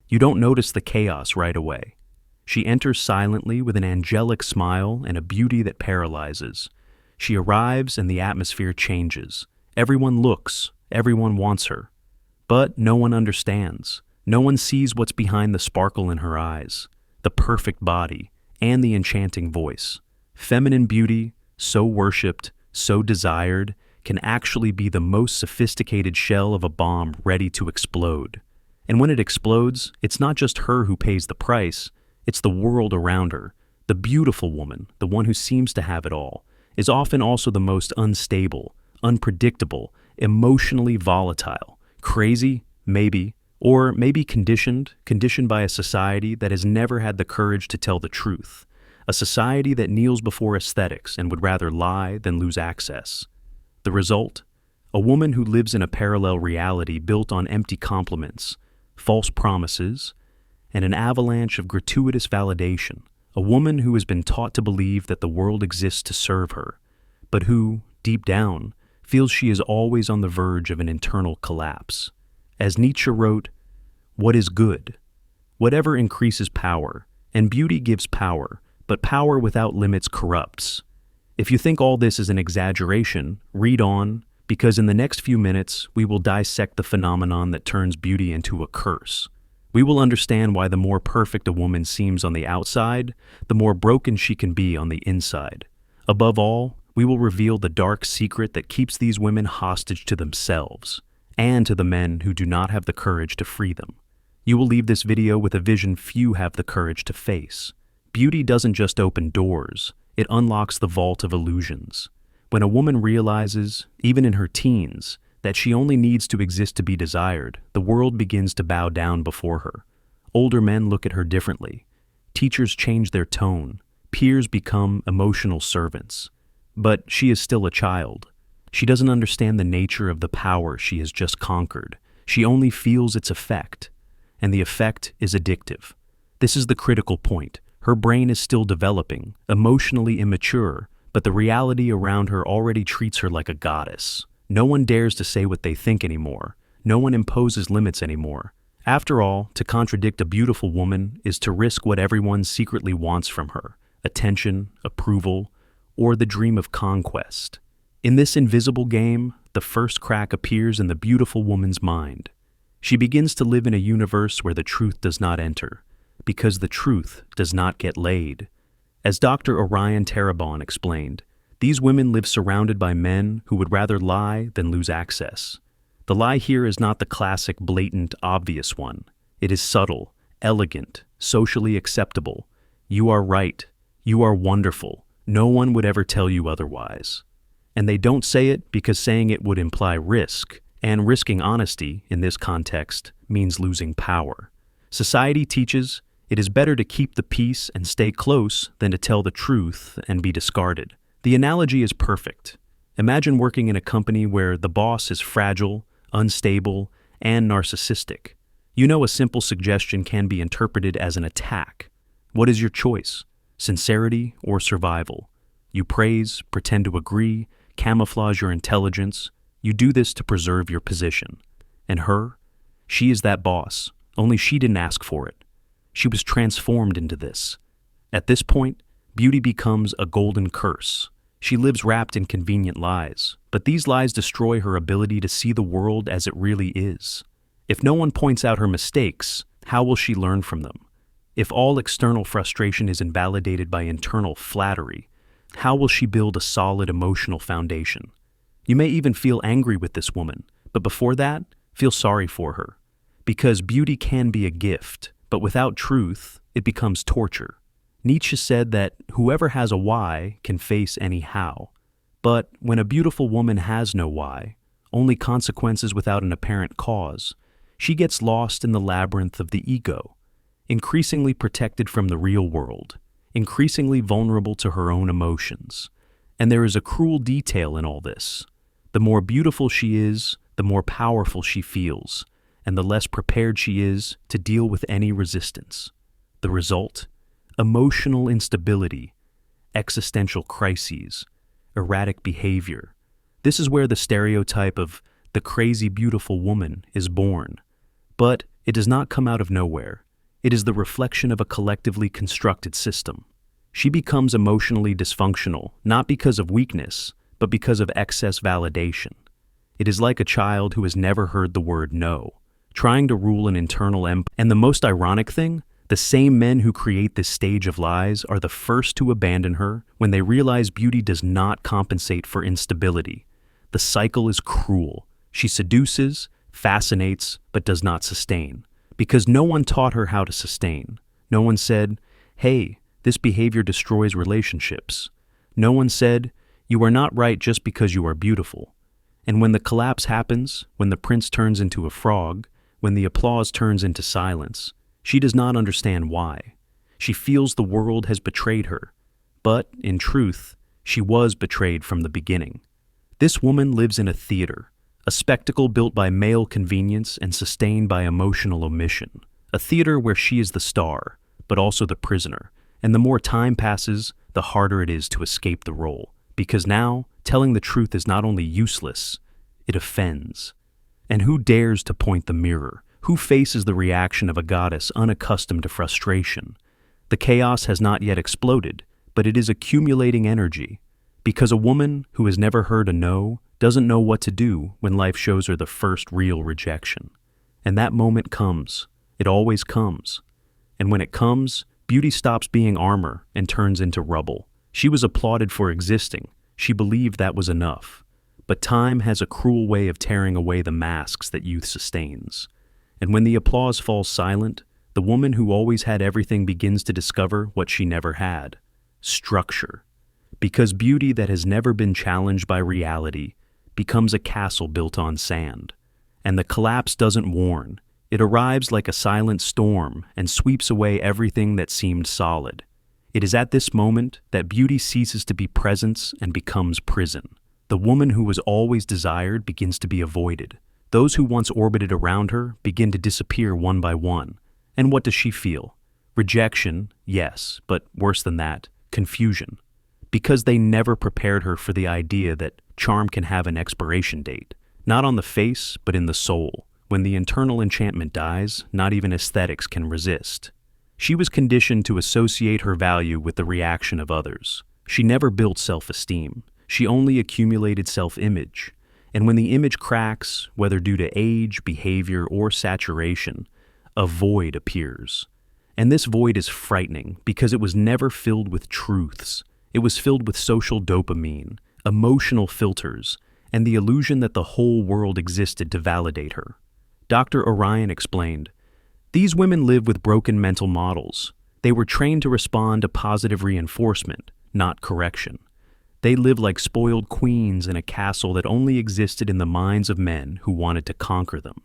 You don't notice the chaos right away. She enters silently with an angelic smile and a beauty that paralyzes. She arrives and the atmosphere changes. Everyone looks, everyone wants her. But no one understands. No one sees what's behind the sparkle in her eyes, the perfect body, and the enchanting voice. Feminine beauty, so worshipped, so desired, can actually be the most sophisticated shell of a bomb ready to explode. And when it explodes, it's not just her who pays the price, it's the world around her. The beautiful woman, the one who seems to have it all, is often also the most unstable, unpredictable, emotionally volatile. Crazy? Maybe. Or maybe conditioned by a society that has never had the courage to tell the truth. A society that kneels before aesthetics and would rather lie than lose access. The result? A woman who lives in a parallel reality built on empty compliments, false promises, and an avalanche of gratuitous validation. A woman who has been taught to believe that the world exists to serve her, but who, deep down, feels she is always on the verge of an internal collapse. As Nietzsche wrote, "What is good? Whatever increases power, and beauty gives power, but power without limits corrupts." If you think all this is an exaggeration, read on, because in the next few minutes, we will dissect the phenomenon that turns beauty into a curse. We will understand why the more perfect a woman seems on the outside, the more broken she can be on the inside. Above all, we will reveal the dark secret that keeps these women hostage to themselves, and to the men who do not have the courage to free them. You will leave this video with a vision few have the courage to face. Beauty doesn't just open doors, it unlocks the vault of illusions. When a woman realizes, even in her teens, that she only needs to exist to be desired, the world begins to bow down before her. Older men look at her differently. Teachers change their tone. Peers become emotional servants. But she is still a child. She doesn't understand the nature of the power she has just conquered. She only feels its effect. And the effect is addictive. This is the critical point. Her brain is still developing, emotionally immature, but the reality around her already treats her like a goddess. No one dares to say what they think anymore. No one imposes limits anymore. After all, to contradict a beautiful woman is to risk what everyone secretly wants from her: attention, approval, or the dream of conquest. In this invisible game, the first crack appears in the beautiful woman's mind. She begins to live in a universe where the truth does not enter, because the truth does not get laid. As Dr. Orion Tarabon explained, these women live surrounded by men who would rather lie than lose access. The lie here is not the classic, blatant, obvious one. It is subtle, elegant, socially acceptable. You are right. You are wonderful. No one would ever tell you otherwise. And they don't say it because saying it would imply risk, and risking honesty, in this context, means losing power. Society teaches it is better to keep the peace and stay close than to tell the truth and be discarded. The analogy is perfect. Imagine working in a company where the boss is fragile, unstable, and narcissistic. You know, a simple suggestion can be interpreted as an attack. What is your choice? Sincerity or survival? You praise, pretend to agree, camouflage your intelligence. You do this to preserve your position. And her? She is that boss, only she didn't ask for it. She was transformed into this. At this point, beauty becomes a golden curse. She lives wrapped in convenient lies, but these lies destroy her ability to see the world as it really is. If no one points out her mistakes, how will she learn from them? If all external frustration is invalidated by internal flattery, how will she build a solid emotional foundation? You may even feel angry with this woman, but before that, feel sorry for her. Because beauty can be a gift, but without truth, it becomes torture. Nietzsche said that whoever has a why can face any how. But when a beautiful woman has no why, only consequences without an apparent cause, she gets lost in the labyrinth of the ego, increasingly protected from the real world, increasingly vulnerable to her own emotions. And there is a cruel detail in all this. The more beautiful she is, the more powerful she feels, and the less prepared she is to deal with any resistance. The result? Emotional instability, existential crises, erratic behavior. This is where the stereotype of the crazy beautiful woman is born. But It does not come out of nowhere. It is the reflection of a collectively constructed system. She becomes emotionally dysfunctional, not because of weakness, but because of excess validation. It is like a child who has never heard the word no, trying to rule an internal empire. And the most ironic thing, the same men who create this stage of lies are the first to abandon her when they realize beauty does not compensate for instability. The cycle is cruel. She seduces, fascinates, but does not sustain. Because no one taught her how to sustain. No one said, hey, this behavior destroys relationships. No one said, you are not right just because you are beautiful. And when the collapse happens, when the prince turns into a frog, when the applause turns into silence, she does not understand why. She feels the world has betrayed her. But, in truth, she was betrayed from the beginning. This woman lives in a theater, a spectacle built by male convenience and sustained by emotional omission. A theater where she is the star, but also the prisoner. And the more time passes, the harder it is to escape the role. Because now, telling the truth is not only useless, it offends. And who dares to point the mirror? Who faces the reaction of a goddess unaccustomed to frustration? The chaos has not yet exploded, but it is accumulating energy. Because a woman who has never heard a no doesn't know what to do when life shows her the first real rejection. And that moment comes. It always comes. And when it comes, beauty stops being armor and turns into rubble. She was applauded for existing. She believed that was enough. But time has a cruel way of tearing away the masks that youth sustains. And when the applause falls silent, the woman who always had everything begins to discover what she never had: structure. Because beauty that has never been challenged by reality becomes a castle built on sand. And the collapse doesn't warn. It arrives like a silent storm and sweeps away everything that seemed solid. It is at this moment that beauty ceases to be presence and becomes prison. The woman who was always desired begins to be avoided. Those who once orbited around her begin to disappear one by one. And what does she feel? Rejection, yes, but worse than that, confusion. Because they never prepared her for the idea that charm can have an expiration date, not on the face, but in the soul. When the internal enchantment dies, not even aesthetics can resist. She was conditioned to associate her value with the reaction of others. She never built self-esteem. She only accumulated self-image. And when the image cracks, whether due to age, behavior, or saturation, a void appears. And this void is frightening because it was never filled with truths. It was filled with social dopamine, emotional filters, and the illusion that the whole world existed to validate her. Dr. Orion explained, "These women live with broken mental models. They were trained to respond to positive reinforcement, not correction. They live like spoiled queens in a castle that only existed in the minds of men who wanted to conquer them.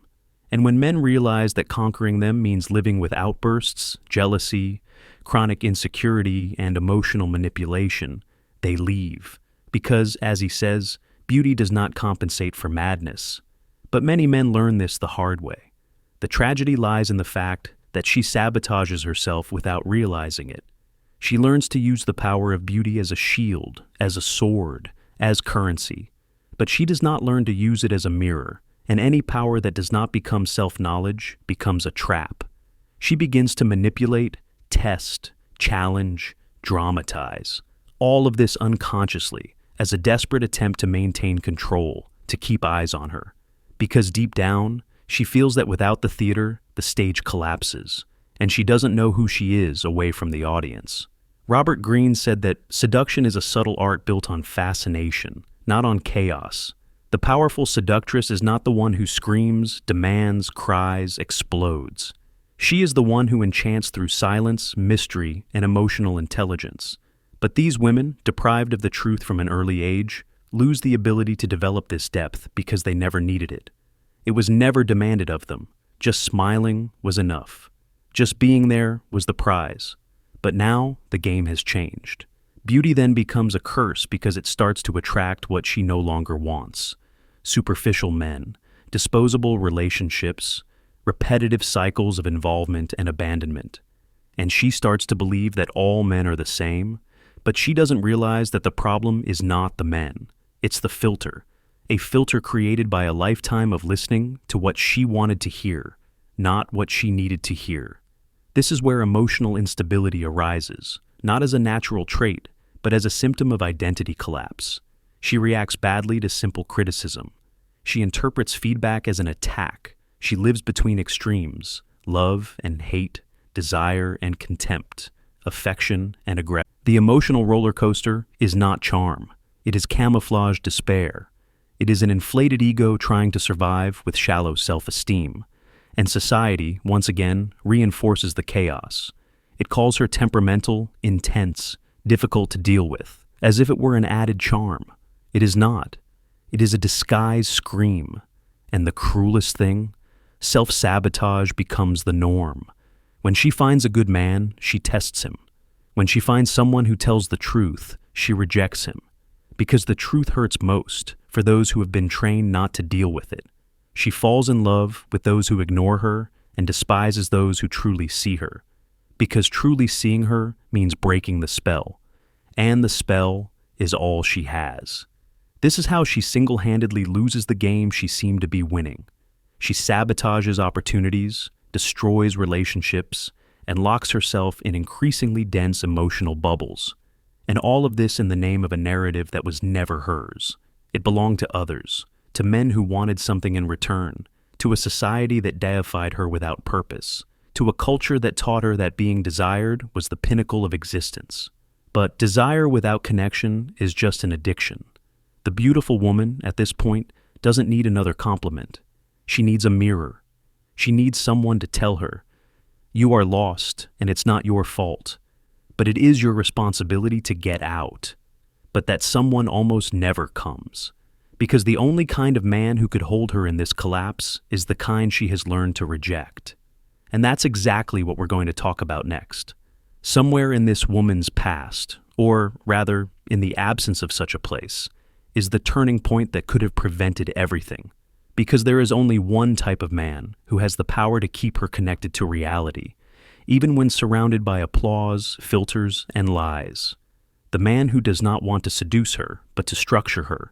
And when men realize that conquering them means living with outbursts, jealousy, chronic insecurity, and emotional manipulation, they leave. Because, as he says, beauty does not compensate for madness. But many men learn this the hard way. The tragedy lies in the fact that she sabotages herself without realizing it. She learns to use the power of beauty as a shield, as a sword, as currency. But she does not learn to use it as a mirror, and any power that does not become self-knowledge becomes a trap. She begins to manipulate, test, challenge, dramatize. All of this unconsciously, as a desperate attempt to maintain control, to keep eyes on her. Because deep down, she feels that without the theater, the stage collapses, and she doesn't know who she is away from the audience. Robert Greene said that seduction is a subtle art built on fascination, not on chaos. The powerful seductress is not the one who screams, demands, cries, explodes. She is the one who enchants through silence, mystery, and emotional intelligence. But these women, deprived of the truth from an early age, lose the ability to develop this depth because they never needed it. It was never demanded of them. Just smiling was enough. Just being there was the prize. But now, the game has changed. Beauty then becomes a curse because it starts to attract what she no longer wants. Superficial men, disposable relationships, repetitive cycles of involvement and abandonment. And she starts to believe that all men are the same, but she doesn't realize that the problem is not the men. It's the filter. A filter created by a lifetime of listening to what she wanted to hear, not what she needed to hear. This is where emotional instability arises, not as a natural trait, but as a symptom of identity collapse. She reacts badly to simple criticism. She interprets feedback as an attack. She lives between extremes, love and hate, desire and contempt, affection and aggression. The emotional roller coaster is not charm. It is camouflaged despair. It is an inflated ego trying to survive with shallow self-esteem. And society, once again, reinforces the chaos. It calls her temperamental, intense, difficult to deal with, as if it were an added charm. It is not. It is a disguised scream. And the cruelest thing? Self-sabotage becomes the norm. When she finds a good man, she tests him. When she finds someone who tells the truth, she rejects him. Because the truth hurts most for those who have been trained not to deal with it. She falls in love with those who ignore her and despises those who truly see her. Because truly seeing her means breaking the spell. And the spell is all she has. This is how she single-handedly loses the game she seemed to be winning. She sabotages opportunities, destroys relationships, and locks herself in increasingly dense emotional bubbles. And all of this in the name of a narrative that was never hers. It belonged to others, to men who wanted something in return, to a society that deified her without purpose, to a culture that taught her that being desired was the pinnacle of existence. But desire without connection is just an addiction. The beautiful woman, at this point, doesn't need another compliment. She needs a mirror. She needs someone to tell her, "You are lost, and it's not your fault. But it is your responsibility to get out." But that someone almost never comes. Because the only kind of man who could hold her in this collapse is the kind she has learned to reject. And that's exactly what we're going to talk about next. Somewhere in this woman's past, or rather, in the absence of such a place, is the turning point that could have prevented everything. Because there is only one type of man who has the power to keep her connected to reality, even when surrounded by applause, filters, and lies. The man who does not want to seduce her, but to structure her.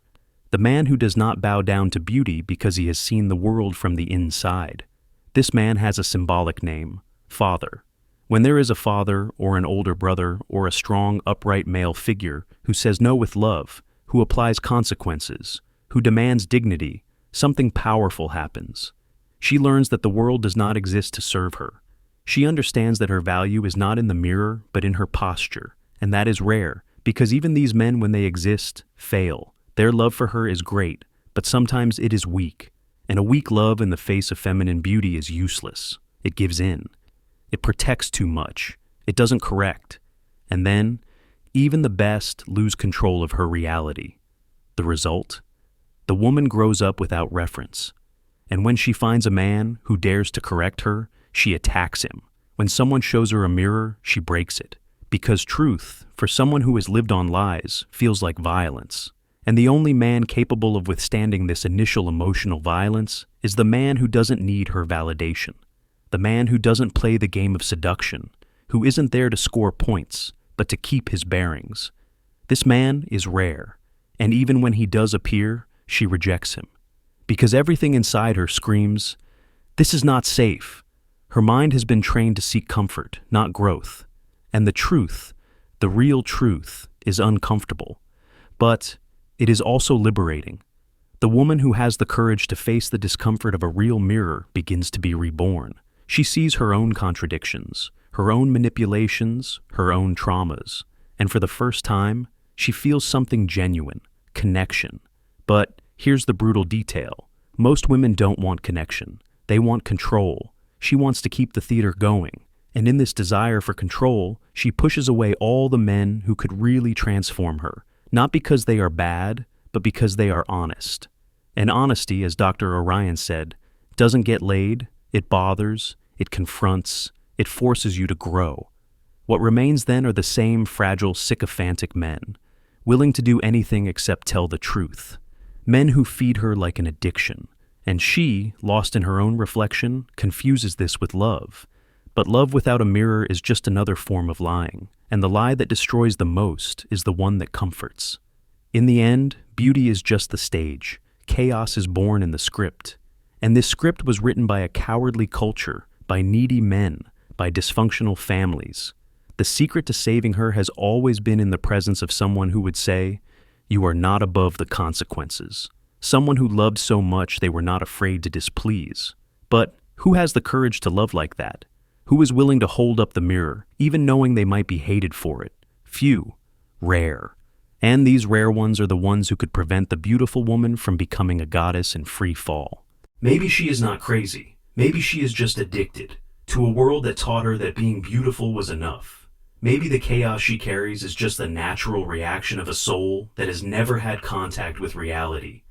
The man who does not bow down to beauty because he has seen the world from the inside. This man has a symbolic name, Father. When there is a father or an older brother or a strong, upright male figure who says no with love, who applies consequences, who demands dignity, something powerful happens. She learns that the world does not exist to serve her. She understands that her value is not in the mirror, but in her posture, and that is rare, because even these men, when they exist, fail. Their love for her is great, but sometimes it is weak, and a weak love in the face of feminine beauty is useless. It gives in. It protects too much. It doesn't correct. And then, even the best lose control of her reality. The result? The woman grows up without reference. And when she finds a man who dares to correct her, she attacks him. When someone shows her a mirror, she breaks it. Because truth, for someone who has lived on lies, feels like violence. And the only man capable of withstanding this initial emotional violence is the man who doesn't need her validation. The man who doesn't play the game of seduction, who isn't there to score points, but to keep his bearings. This man is rare, and even when he does appear, she rejects him. Because everything inside her screams, "This is not safe." Her mind has been trained to seek comfort, not growth. And the truth, the real truth, is uncomfortable. But it is also liberating. The woman who has the courage to face the discomfort of a real mirror begins to be reborn. She sees her own contradictions, her own manipulations, her own traumas. And for the first time, she feels something genuine, connection. But here's the brutal detail. Most women don't want connection. They want control. She wants to keep the theater going. And in this desire for control, she pushes away all the men who could really transform her. Not because they are bad, but because they are honest. And honesty, as Dr. Orion said, doesn't get laid, it bothers, it confronts, it forces you to grow. What remains then are the same fragile, sycophantic men, willing to do anything except tell the truth. Men who feed her like an addiction. And she, lost in her own reflection, confuses this with love. But love without a mirror is just another form of lying, and the lie that destroys the most is the one that comforts. In the end, beauty is just the stage. Chaos is born in the script. And this script was written by a cowardly culture, by needy men, by dysfunctional families. The secret to saving her has always been in the presence of someone who would say, "You are not above the consequences." Someone who loved so much they were not afraid to displease. But who has the courage to love like that? Who is willing to hold up the mirror, even knowing they might be hated for it? Few. Rare. And these rare ones are the ones who could prevent the beautiful woman from becoming a goddess in free fall. Maybe she is not crazy. Maybe she is just addicted to a world that taught her that being beautiful was enough. Maybe the chaos she carries is just the natural reaction of a soul that has never had contact with reality.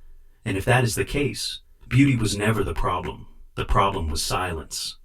And if that is the case, beauty was never the problem. The problem was silence.